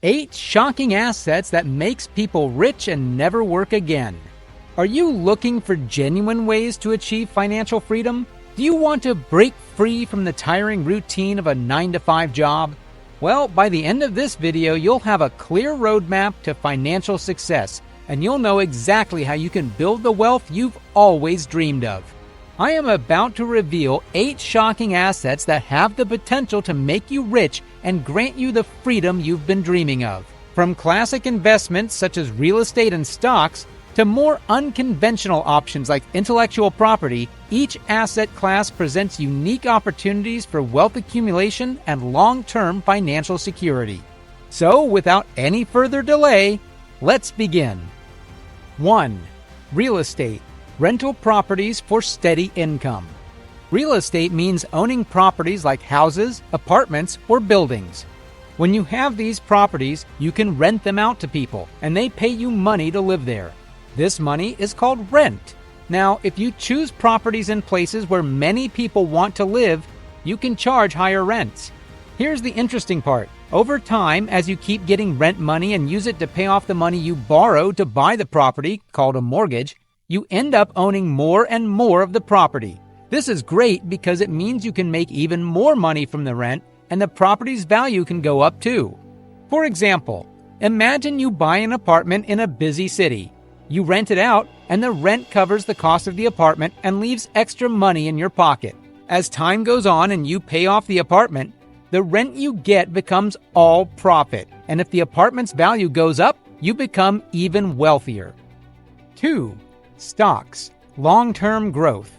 8 shocking assets that makes people rich and never work again. Are you looking for genuine ways to achieve financial freedom? Do you want to break free from the tiring routine of a 9-to-5 job? Well, by the end of this video, you'll have a clear roadmap to financial success, and you'll know exactly how you can build the wealth you've always dreamed of. I am about to reveal 8 shocking assets that have the potential to make you rich and grant you the freedom you've been dreaming of. From classic investments such as real estate and stocks, to more unconventional options like intellectual property, each asset class presents unique opportunities for wealth accumulation and long-term financial security. So, without any further delay, let's begin. 1. Real estate. Rental properties for steady income. Real estate means owning properties like houses, apartments, or buildings. When you have these properties, you can rent them out to people, and they pay you money to live there. This money is called rent. Now, if you choose properties in places where many people want to live, you can charge higher rents. Here's the interesting part. Over time, as you keep getting rent money and use it to pay off the money you borrowed to buy the property, called a mortgage, you end up owning more and more of the property. This is great because it means you can make even more money from the rent, and the property's value can go up too. For example, imagine you buy an apartment in a busy city. You rent it out, and the rent covers the cost of the apartment and leaves extra money in your pocket. As time goes on and you pay off the apartment, the rent you get becomes all profit, and if the apartment's value goes up, you become even wealthier. 2. Stocks. Long-term growth.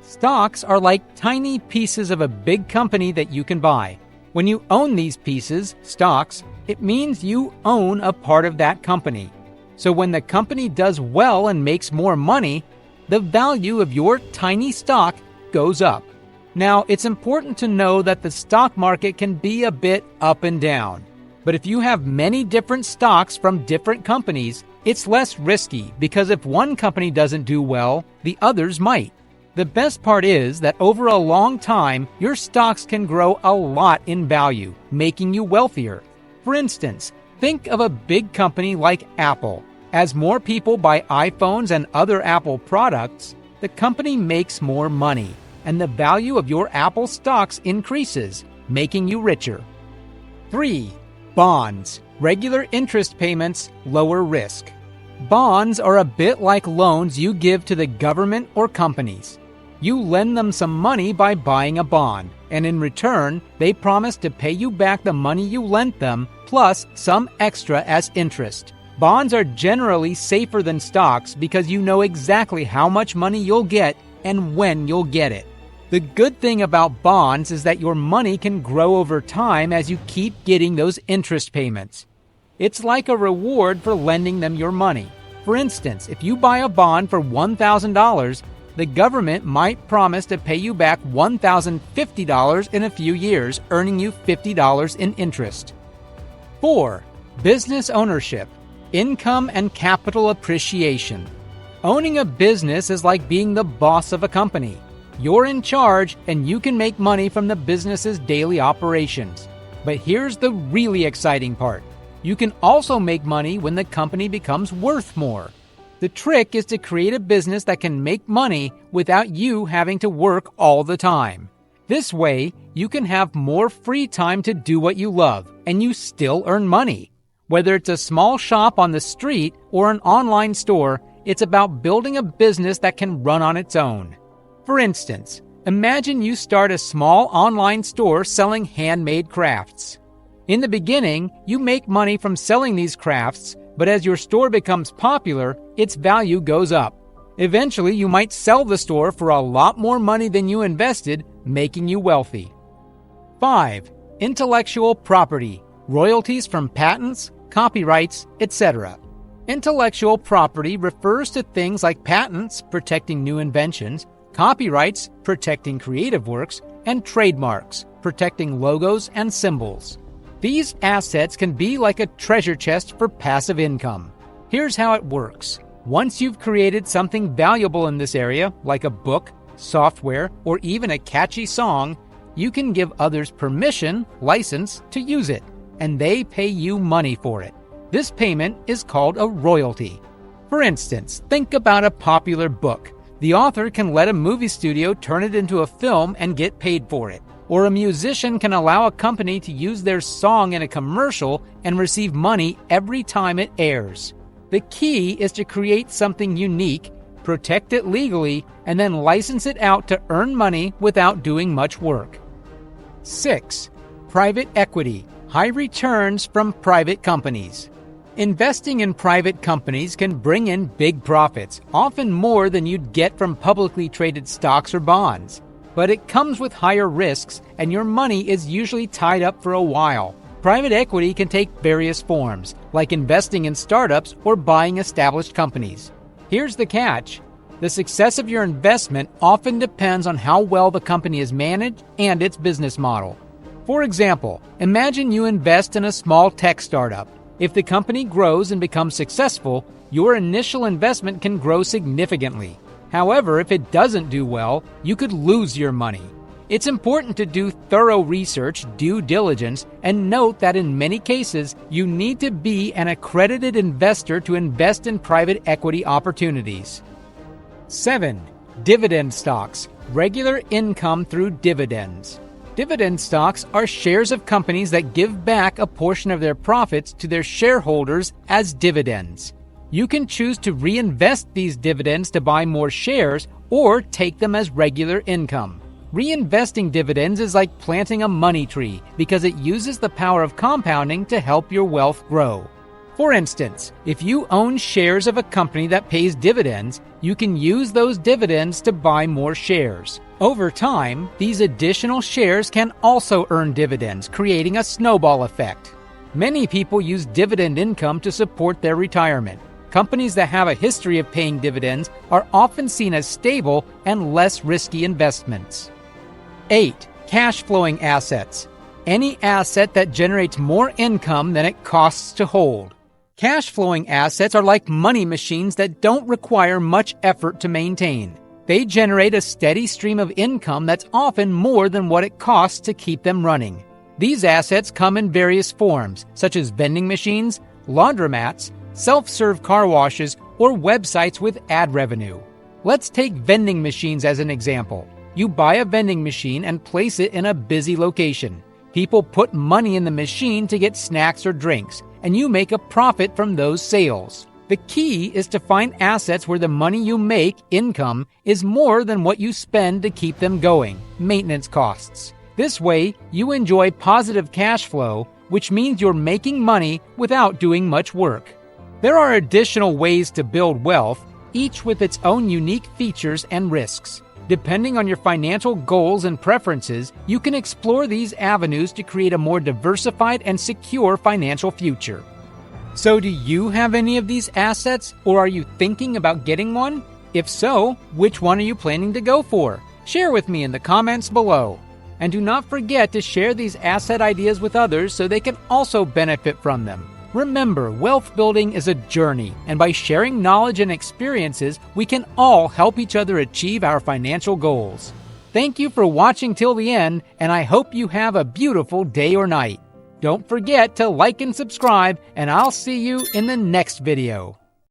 Stocks are like tiny pieces of a big company that you can buy. When you own these pieces, stocks, it means you own a part of that company. So when the company does well and makes more money, the value of your tiny stock goes up. Now, it's important to know that the stock market can be a bit up and down. But if you have many different stocks from different companies, it's less risky because if one company doesn't do well, the others might. The best part is that over a long time, your stocks can grow a lot in value, making you wealthier. For instance, think of a big company like Apple. As more people buy iPhones and other Apple products, the company makes more money, and the value of your Apple stocks increases, making you richer. 3. Bonds. Regular interest payments, lower risk. Bonds are a bit like loans you give to the government or companies. You lend them some money by buying a bond, and in return, they promise to pay you back the money you lent them, plus some extra as interest. Bonds are generally safer than stocks because you know exactly how much money you'll get and when you'll get it. The good thing about bonds is that your money can grow over time as you keep getting those interest payments. It's like a reward for lending them your money. For instance, if you buy a bond for $1,000, the government might promise to pay you back $1,050 in a few years, earning you $50 in interest. 4. Business ownership. Income and capital appreciation. Owning a business is like being the boss of a company. You're in charge and you can make money from the business's daily operations. But here's the really exciting part. You can also make money when the company becomes worth more. The trick is to create a business that can make money without you having to work all the time. This way, you can have more free time to do what you love, and you still earn money. Whether it's a small shop on the street or an online store, it's about building a business that can run on its own. For instance, imagine you start a small online store selling handmade crafts. In the beginning, you make money from selling these crafts, but as your store becomes popular, its value goes up. Eventually, you might sell the store for a lot more money than you invested, making you wealthy. 5. Intellectual property. Royalties from patents, copyrights, etc. Intellectual property refers to things like patents, protecting new inventions, copyrights, protecting creative works, and trademarks, protecting logos and symbols. These assets can be like a treasure chest for passive income. Here's how it works. Once you've created something valuable in this area, like a book, software, or even a catchy song, you can give others permission, license, to use it. and they pay you money for it. This payment is called a royalty. For instance, think about a popular book. The author can let a movie studio turn it into a film and get paid for it. Or a musician can allow a company to use their song in a commercial and receive money every time it airs. The key is to create something unique, protect it legally, and then license it out to earn money without doing much work. 6. Private equity, high returns from private companies. Investing in private companies can bring in big profits, often more than you'd get from publicly traded stocks or bonds. But it comes with higher risks, and your money is usually tied up for a while. Private equity can take various forms, like investing in startups or buying established companies. Here's the catch. The success of your investment often depends on how well the company is managed and its business model. For example, imagine you invest in a small tech startup. If the company grows and becomes successful, your initial investment can grow significantly. However, if it doesn't do well, you could lose your money. It's important to do thorough research, due diligence, and note that in many cases, you need to be an accredited investor to invest in private equity opportunities. 7. Dividend stocks, regular income through dividends. Dividend stocks are shares of companies that give back a portion of their profits to their shareholders as dividends. You can choose to reinvest these dividends to buy more shares or take them as regular income. Reinvesting dividends is like planting a money tree because it uses the power of compounding to help your wealth grow. For instance, if you own shares of a company that pays dividends, you can use those dividends to buy more shares. Over time, these additional shares can also earn dividends, creating a snowball effect. Many people use dividend income to support their retirement. Companies that have a history of paying dividends are often seen as stable and less risky investments. 8. Cash flowing assets. Any asset that generates more income than it costs to hold. Cash flowing assets are like money machines that don't require much effort to maintain. They generate a steady stream of income that's often more than what it costs to keep them running. These assets come in various forms, such as vending machines, laundromats, self-serve car washes, or websites with ad revenue. Let's take vending machines as an example. You buy a vending machine and place it in a busy location. People put money in the machine to get snacks or drinks, and you make a profit from those sales. The key is to find assets where the money you make, income, is more than what you spend to keep them going, maintenance costs. This way, you enjoy positive cash flow, which means you're making money without doing much work. There are additional ways to build wealth, each with its own unique features and risks. Depending on your financial goals and preferences, you can explore these avenues to create a more diversified and secure financial future. So do you have any of these assets, or are you thinking about getting one? If so, which one are you planning to go for? Share with me in the comments below. And do not forget to share these asset ideas with others so they can also benefit from them. Remember, wealth building is a journey, and by sharing knowledge and experiences, we can all help each other achieve our financial goals. Thank you for watching till the end, and I hope you have a beautiful day or night. Don't forget to like and subscribe, and I'll see you in the next video.